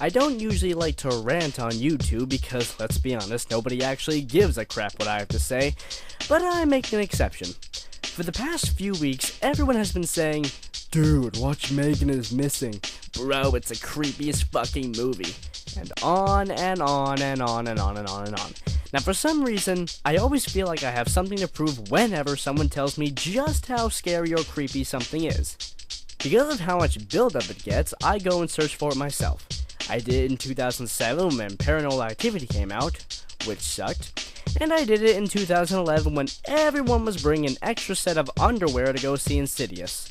I don't usually like to rant on YouTube because, let's be honest, nobody actually gives a crap what I have to say, but I make an exception. For the past few weeks, everyone has been saying, "Dude, watch Megan is Missing. Bro, it's the creepiest fucking movie." And on and on and on and on and on and on. Now, for some reason, I always feel like I have something to prove whenever someone tells me just how scary or creepy something is. Because of how much build-up it gets, I go and search for it myself. I did it in 2007 when Paranormal Activity came out, which sucked, and I did it in 2011 when everyone was bringing an extra set of underwear to go see Insidious.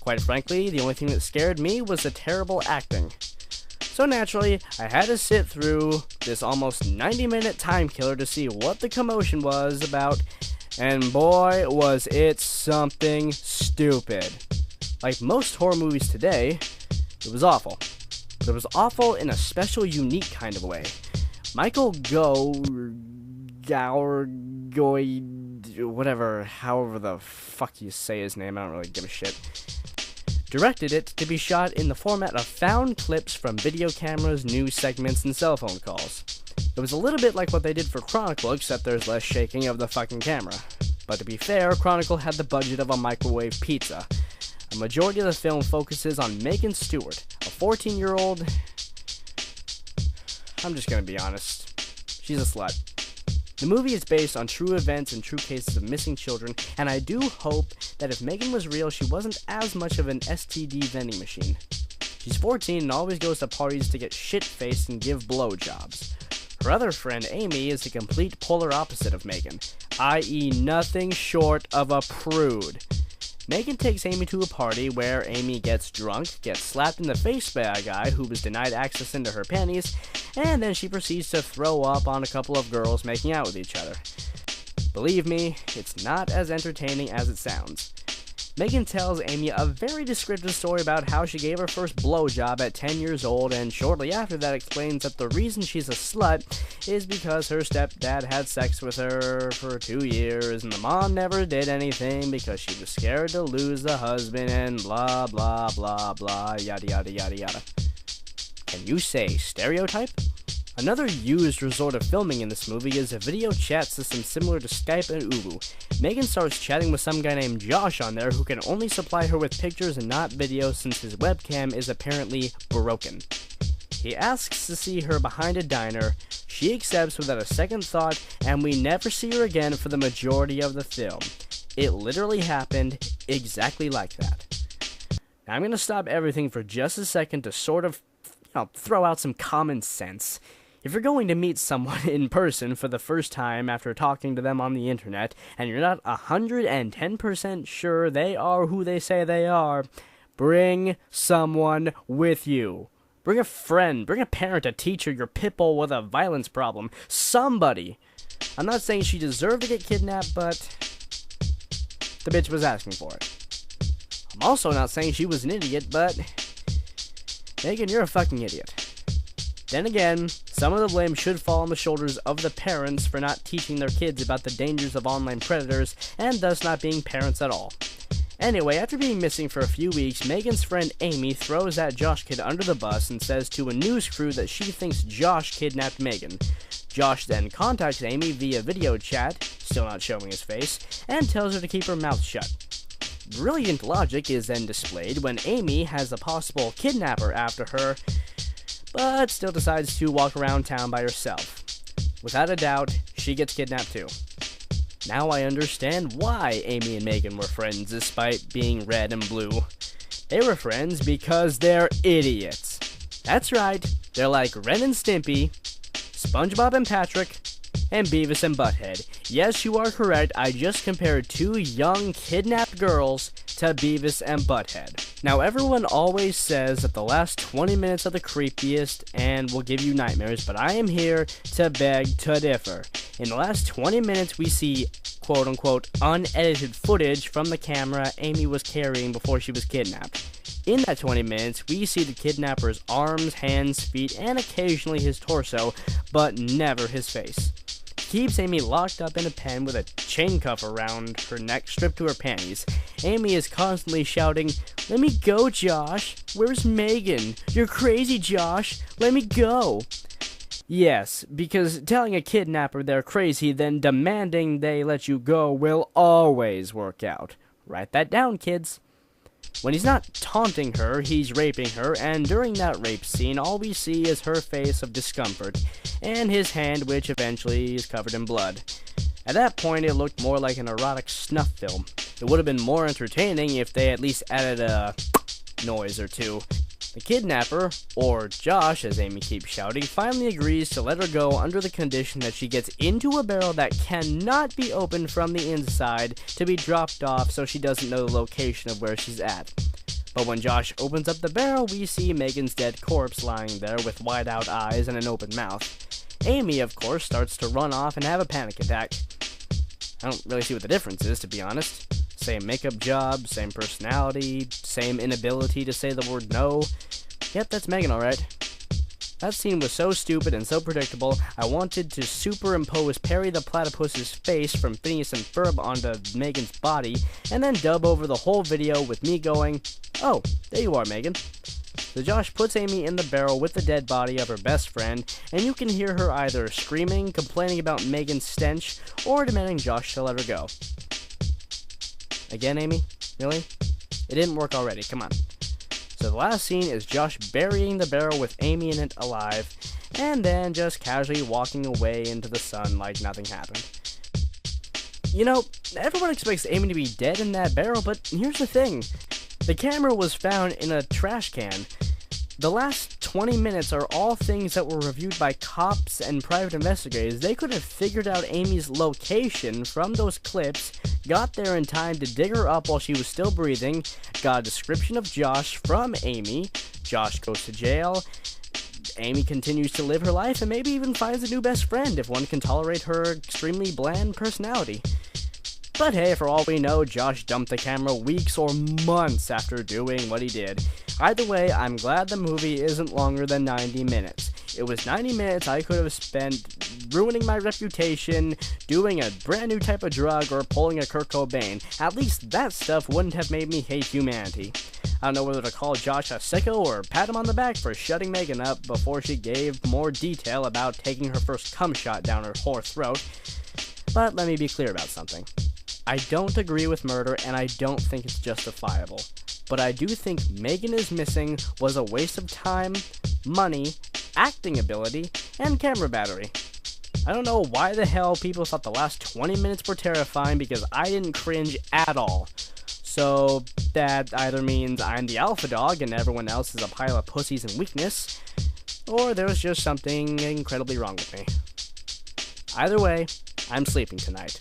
Quite frankly, the only thing that scared me was the terrible acting. So naturally, I had to sit through this almost 90-minute time killer to see what the commotion was about, and boy, was it something stupid. Like most horror movies today, it was awful. But it was awful in a special, unique kind of way. Michael whatever, however the fuck you say his name, I don't really give a shit, directed it to be shot in the format of found clips from video cameras, news segments, and cell phone calls. It was a little bit like what they did for Chronicle, except there's less shaking of the fucking camera. But to be fair, Chronicle had the budget of a microwave pizza. A majority of the film focuses on Megan Stewart, a 14-year-old... I'm just gonna be honest. She's a slut. The movie is based on true events and true cases of missing children, and I do hope that if Megan was real, she wasn't as much of an STD vending machine. She's 14 and always goes to parties to get shit-faced and give blowjobs. Her other friend, Amy, is the complete polar opposite of Megan, i.e. nothing short of a prude. Megan takes Amy to a party where Amy gets drunk, gets slapped in the face by a guy who was denied access into her panties, and then she proceeds to throw up on a couple of girls making out with each other. Believe me, it's not as entertaining as it sounds. Megan tells Amy a very descriptive story about how she gave her first blowjob at 10 years old, and shortly after that explains that the reason she's a slut is because her stepdad had sex with her for 2 years, and the mom never did anything because she was scared to lose the husband, and blah blah blah blah, yada yada yada yada. Can you say stereotype? Another used resort of filming in this movie is a video chat system similar to Skype and Ubu. Megan starts chatting with some guy named Josh on there who can only supply her with pictures and not video since his webcam is apparently broken. He asks to see her behind a diner, she accepts without a second thought, and we never see her again for the majority of the film. It literally happened exactly like that. Now I'm going to stop everything for just a second to sort of throw out some common sense. If you're going to meet someone in person for the first time after talking to them on the internet, and you're not 110% sure they are who they say they are, bring someone with you. Bring a friend, bring a parent, a teacher, your pit bull with a violence problem. Somebody. I'm not saying she deserved to get kidnapped, but the bitch was asking for it. I'm also not saying she was an idiot, but Megan, you're a fucking idiot. Then again, some of the blame should fall on the shoulders of the parents for not teaching their kids about the dangers of online predators and thus not being parents at all. Anyway, after being missing for a few weeks, Megan's friend Amy throws that Josh kid under the bus and says to a news crew that she thinks Josh kidnapped Megan. Josh then contacts Amy via video chat, still not showing his face, and tells her to keep her mouth shut. Brilliant logic is then displayed when Amy has a possible kidnapper after her, but still decides to walk around town by herself. Without a doubt, she gets kidnapped too. Now I understand why Amy and Megan were friends despite being red and blue. They were friends because they're idiots. That's right, they're like Ren and Stimpy, SpongeBob and Patrick, and Beavis and Butthead. Yes, you are correct, I just compared two young kidnapped girls to Beavis and Butthead. Now, everyone always says that the last 20 minutes are the creepiest and will give you nightmares, but I am here to beg to differ. In the last 20 minutes, we see quote-unquote unedited footage from the camera Amy was carrying before she was kidnapped. In that 20 minutes, we see the kidnapper's arms, hands, feet, and occasionally his torso, but never his face. keeps Amy locked up in a pen with a chain cuff around her neck stripped to her panties. Amy is constantly shouting, "Let me go, Josh! Where's Megan? You're crazy, Josh! Let me go!" Yes, because telling a kidnapper they're crazy, then demanding they let you go will always work out. Write that down, kids. When he's not taunting her, he's raping her, and during that rape scene, all we see is her face of discomfort, and his hand, which eventually is covered in blood. At that point, it looked more like an erotic snuff film. It would have been more entertaining if they at least added a noise or two. The kidnapper, or Josh as Amy keeps shouting, finally agrees to let her go under the condition that she gets into a barrel that cannot be opened from the inside to be dropped off so she doesn't know the location of where she's at. But when Josh opens up the barrel, we see Megan's dead corpse lying there with wide-out eyes and an open mouth. Amy, of course, starts to run off and have a panic attack. I don't really see what the difference is, to be honest. Same makeup job, same personality, same inability to say the word no. Yep, that's Megan, alright. That scene was so stupid and so predictable, I wanted to superimpose Perry the Platypus's face from Phineas and Ferb onto Megan's body, and then dub over the whole video with me going, "Oh, there you are, Megan." So Josh puts Amy in the barrel with the dead body of her best friend, and you can hear her either screaming, complaining about Megan's stench, or demanding Josh to let her go. Again, Amy? Really? It didn't work already, come on. So the last scene is Josh burying the barrel with Amy in it alive, and then just casually walking away into the sun like nothing happened. You know, everyone expects Amy to be dead in that barrel, but here's the thing. The camera was found in a trash can. The last 20 minutes are all things that were reviewed by cops and private investigators. They could have figured out Amy's location from those clips, got there in time to dig her up while she was still breathing, got a description of Josh from Amy, Josh goes to jail, Amy continues to live her life, and maybe even finds a new best friend if one can tolerate her extremely bland personality. But hey, for all we know, Josh dumped the camera weeks or months after doing what he did. Either way, I'm glad the movie isn't longer than 90 minutes. It was 90 minutes I could have spent ruining my reputation, doing a brand new type of drug, or pulling a Kurt Cobain. At least that stuff wouldn't have made me hate humanity. I don't know whether to call Josh a sicko or pat him on the back for shutting Megan up before she gave more detail about taking her first cum shot down her whore throat. But let me be clear about something. I don't agree with murder, and I don't think it's justifiable. But I do think Megan is Missing was a waste of time, money, acting ability, and camera battery. I don't know why the hell people thought the last 20 minutes were terrifying, because I didn't cringe at all. So that either means I'm the alpha dog and everyone else is a pile of pussies and weakness, or there's just something incredibly wrong with me. Either way, I'm sleeping tonight.